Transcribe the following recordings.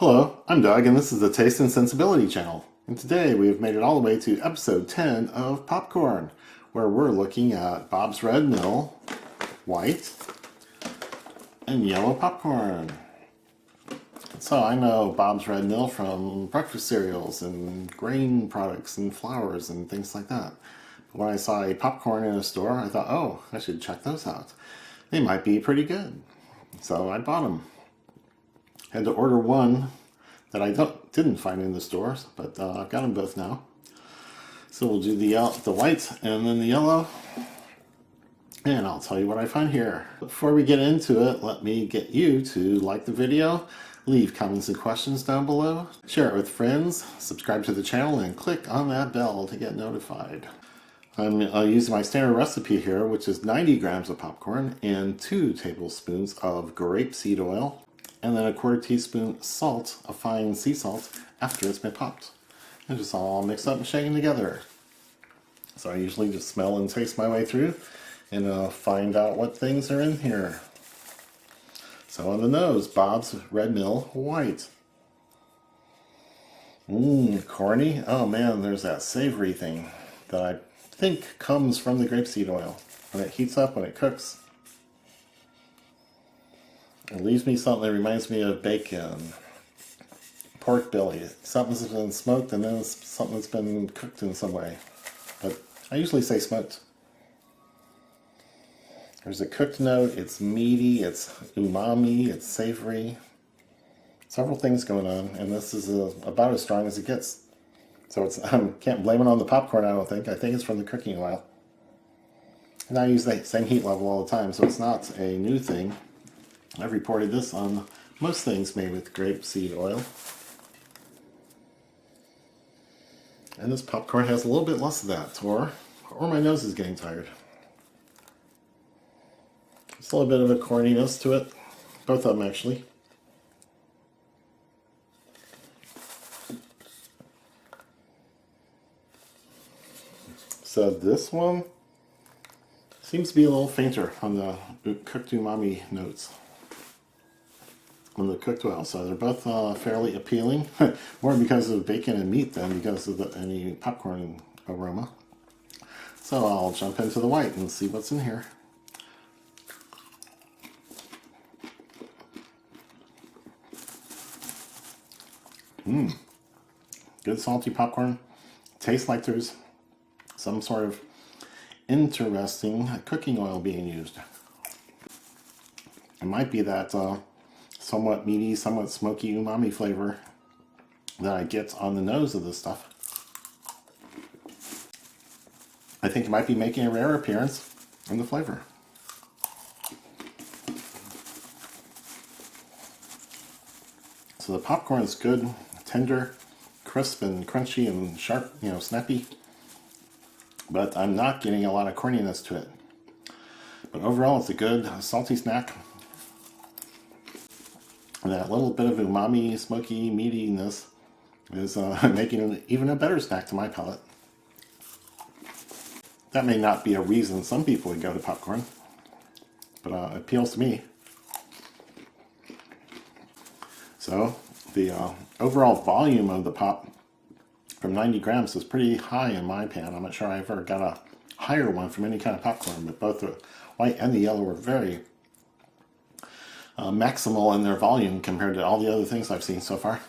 Hello, I'm Doug, and this is the Taste and Sensibility channel. And today we have made it all the way to episode 10 of Popcorn, where we're looking at Bob's Red Mill, white, and yellow popcorn. So I know Bob's Red Mill from breakfast cereals and grain products and flours and things like that. But when I saw a popcorn in a store, I thought, oh, I should check those out. They might be pretty good. So I bought them. Had to order one that I didn't find in the stores, but I've got them both now. So we'll do the white and then the yellow, and I'll tell you what I find here. Before we get into it, let me get you to like the video, leave comments and questions down below, share it with friends, subscribe to the channel, and click on that bell to get notified. I'm using my standard recipe here, which is 90 grams of popcorn and 2 tablespoons of grapeseed oil, and then a quarter teaspoon salt, a fine sea salt, after it's been popped. And just all mixed up and shaken together. So I usually just smell and taste my way through and find out what things are in here. So on the nose, Bob's Red Mill white. Corny. Oh man, there's that savory thing that I think comes from the grapeseed oil. When it heats up, when it cooks, it leaves me something that reminds me of bacon, pork belly. Something's been smoked and then it's something that's been cooked in some way. But I usually say smoked. There's a cooked note, it's meaty, it's umami, it's savory. Several things going on, and this is about as strong as it gets. So can't blame it on the popcorn, I don't think. I think it's from the cooking oil. And I use the same heat level all the time, so it's not a new thing. I've reported this on most things made with grapeseed oil. And this popcorn has a little bit less of that, or my nose is getting tired. There's a little bit of a corniness to it. Both of them, actually. So this one seems to be a little fainter on the cooked umami notes. On the cooked oil, so they're both fairly appealing, more because of bacon and meat than because of any popcorn aroma. So I'll jump into the white and see what's in here. Good salty popcorn. Tastes like there's some sort of interesting cooking oil being used. It might be that somewhat meaty, somewhat smoky umami flavor that I get on the nose of this stuff. I think it might be making a rare appearance in the flavor. So the popcorn is good, tender, crisp and crunchy and sharp, snappy. But I'm not getting a lot of corniness to it. But overall, it's a good salty snack. And that little bit of umami, smoky, meatiness is making it even a better snack to my palate. That may not be a reason some people would go to popcorn, but it appeals to me. So the overall volume of the pop from 90 grams is pretty high in my pan. I'm not sure I ever got a higher one from any kind of popcorn, but both the white and the yellow were very maximal in their volume compared to all the other things I've seen so far.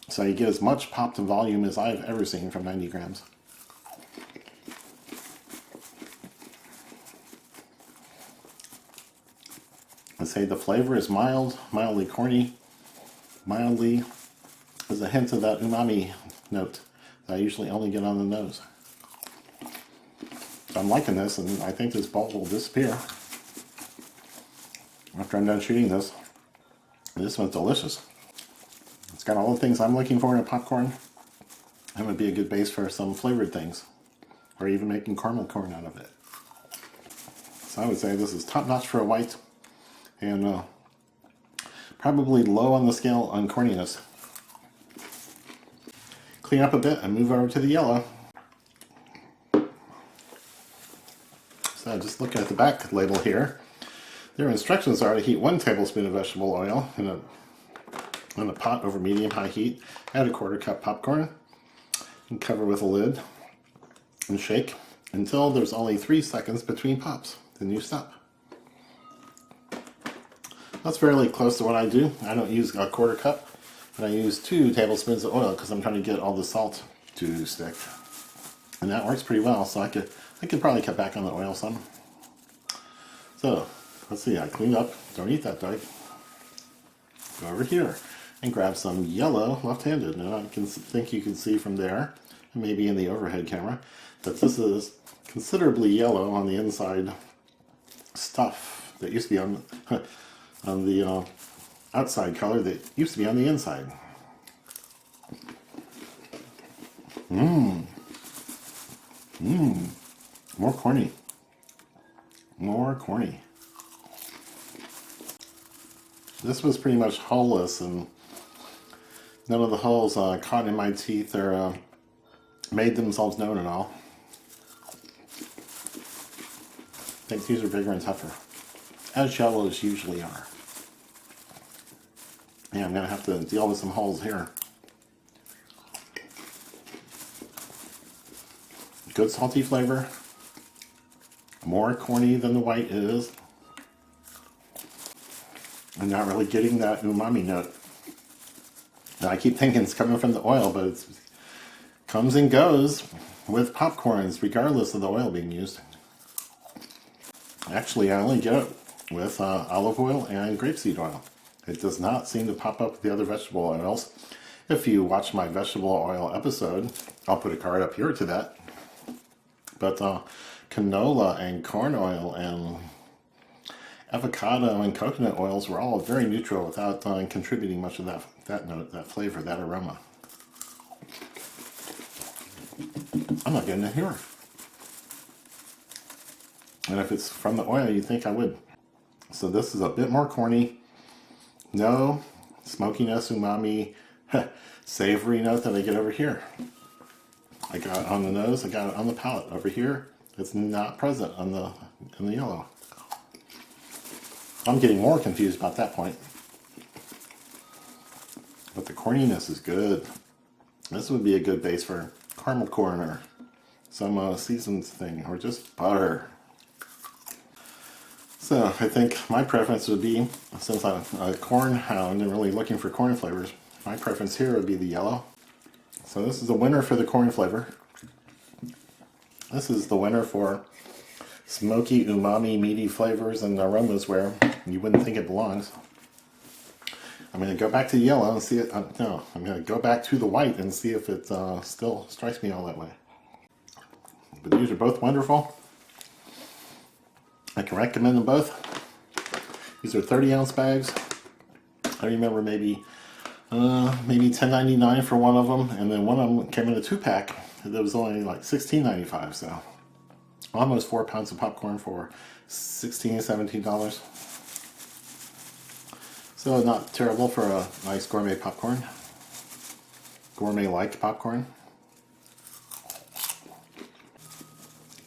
So you get as much pop to volume as I've ever seen from 90 grams. I'd say the flavor is mild, mildly corny, mildly there's a hint of that umami note that I usually only get on the nose. So I'm liking this, and I think this bowl will disappear after I'm done shooting this. This one's delicious. It's got all the things I'm looking for in a popcorn. That would be a good base for some flavored things, or even making caramel corn out of it. So I would say this is top notch for a white, and probably low on the scale on corniness. Clean up a bit and move over to the yellow. So just looking at the back label here, Their instructions are to heat 1 tablespoon of vegetable oil in a pot over medium-high heat. Add a 1/4 cup popcorn and cover with a lid and shake until there's only 3 seconds between pops. Then you stop. That's fairly close to what I do. I don't use a 1/4 cup, but I use 2 tablespoons of oil because I'm trying to get all the salt to stick. And that works pretty well, so I could probably cut back on the oil some. So, let's see, I cleaned up. Don't eat that, Doug. Go over here and grab some yellow left-handed. Now I think you can see from there, and maybe in the overhead camera, that this is considerably yellow on the inside stuff that used to be on the outside color that used to be on the inside. More corny. More corny. This was pretty much hull-less, and none of the hulls caught in my teeth or made themselves known at all. I think these are bigger and tougher, as yellows usually are. Yeah, I'm going to have to deal with some hulls here. Good salty flavor. More corny than the white is. I'm not really getting that umami note. Now, I keep thinking it's coming from the oil, but it comes and goes with popcorns, regardless of the oil being used. Actually, I only get it with olive oil and grapeseed oil. It does not seem to pop up with the other vegetable oils. If you watch my vegetable oil episode, I'll put a card up here to that. But canola and corn oil and avocado and coconut oils were all very neutral without contributing much of that note, that flavor, that aroma. I'm not getting it here. And if it's from the oil, you'd think I would. So this is a bit more corny. No smokiness, umami, savory note that I get over here. I got it on the nose, I got it on the palate. Over here, it's not present in the yellow. I'm getting more confused about that point. But the corniness is good. This would be a good base for caramel corn or some seasoned thing, or just butter. So I think my preference would be, since I'm a corn hound and really looking for corn flavors, my preference here would be the yellow. So this is the winner for the corn flavor. This is the winner for smoky, umami, meaty flavors and aromas where you wouldn't think it belongs. I'm going to go back to the yellow and see it. No, I'm going to go back to the white and see if it still strikes me all that way. But these are both wonderful. I can recommend them both. These are 30-ounce bags. I remember maybe $10.99 for one of them, and then one of them came in a 2-pack. That was only like $16.95, so almost 4 pounds of popcorn for $16, $17. So not terrible for a nice gourmet popcorn. Gourmet-like popcorn.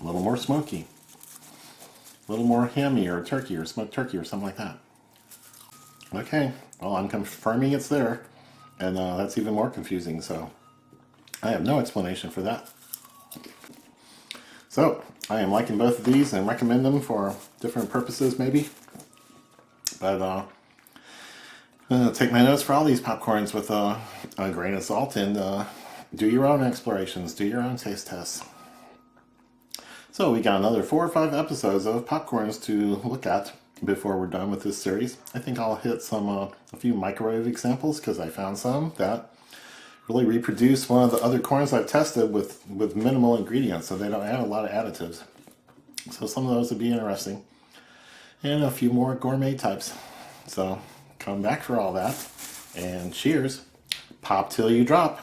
A little more smoky. A little more hammy or turkey or smoked turkey or something like that. Okay, well, I'm confirming it's there, and that's even more confusing, so I have no explanation for that. So I am liking both of these and recommend them for different purposes maybe, but take my notes for all these popcorns with a grain of salt, and do your own explorations, do your own taste tests. So we got another 4 or 5 episodes of popcorns to look at before we're done with this series. I think I'll hit a few microwave examples because I found some that really reproduce one of the other corns I've tested with minimal ingredients, so they don't add a lot of additives. So some of those would be interesting. And a few more gourmet types. So come back for all that. And cheers. Pop till you drop.